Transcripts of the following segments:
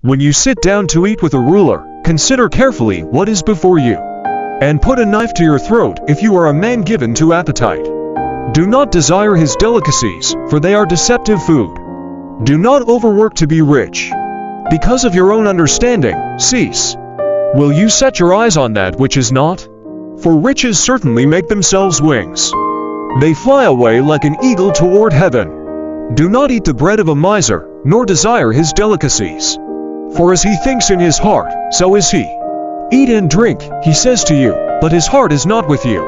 When you sit down to eat with a ruler, consider carefully what is before you, and put a knife to your throat if you are a man given to appetite. Do not desire his delicacies, for they are deceptive food. Do not overwork to be rich. Because of your own understanding, cease. Will you set your eyes on that which is not? For riches certainly make themselves wings. They fly away like an eagle toward heaven. Do not eat the bread of a miser, nor desire his delicacies. For as he thinks in his heart, so is he. Eat and drink, he says to you, but his heart is not with you.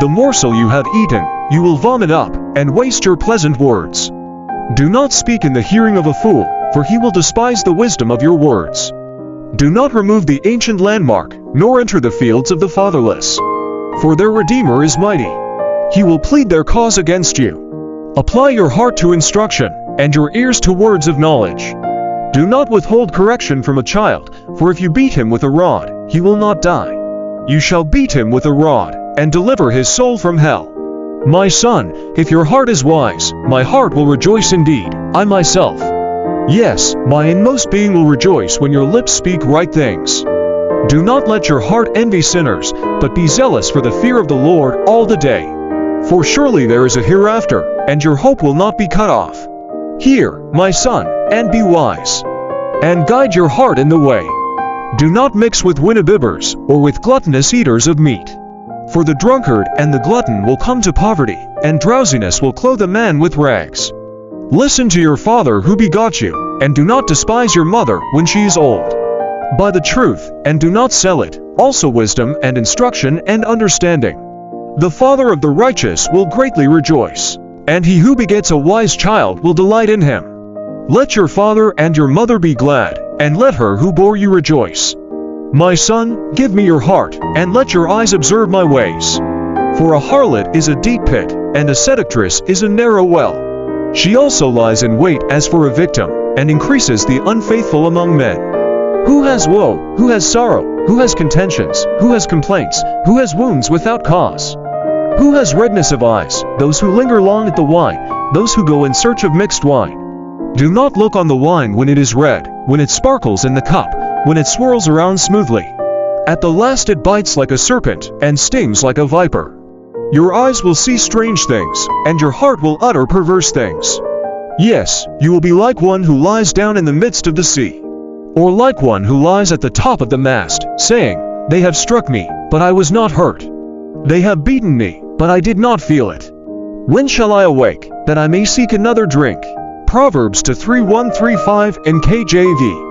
The morsel you have eaten, you will vomit up, and waste your pleasant words. Do not speak in the hearing of a fool, for he will despise the wisdom of your words. Do not remove the ancient landmark, nor enter the fields of the fatherless. For their Redeemer is mighty. He will plead their cause against you. Apply your heart to instruction, and your ears to words of knowledge. Do not withhold correction from a child, for if you beat him with a rod, he will not die. You shall beat him with a rod, and deliver his soul from hell. My son, if your heart is wise, my heart will rejoice indeed, I myself. Yes, my inmost being will rejoice when your lips speak right things. Do not let your heart envy sinners, but be zealous for the fear of the Lord all the day. For surely there is a hereafter, and your hope will not be cut off. Hear, my son, and be wise, and guide your heart in the way. Do not mix with winnebibbers, or with gluttonous eaters of meat. For the drunkard and the glutton will come to poverty, and drowsiness will clothe a man with rags. Listen to your father who begot you, and do not despise your mother when she is old. Buy the truth, and do not sell it, also wisdom and instruction and understanding. The father of the righteous will greatly rejoice, and he who begets a wise child will delight in him. Let your father and your mother be glad, and let her who bore you rejoice. My son, give me your heart, and let your eyes observe my ways. For a harlot is a deep pit, and a seductress is a narrow well. She also lies in wait as for a victim, and increases the unfaithful among men. Who has woe? Who has sorrow? Who has contentions? Who has complaints? Who has wounds without cause? Who has redness of eyes? Those who linger long at the wine, those who go in search of mixed wine. Do not look on the wine when it is red, when it sparkles in the cup, when it swirls around smoothly. At the last it bites like a serpent, and stings like a viper. Your eyes will see strange things, and your heart will utter perverse things. Yes, you will be like one who lies down in the midst of the sea, or like one who lies at the top of the mast, saying, They have struck me, but I was not hurt. They have beaten me, but I did not feel it. When shall I awake, that I may seek another drink? Proverbs 3:1-3-5 in KJV.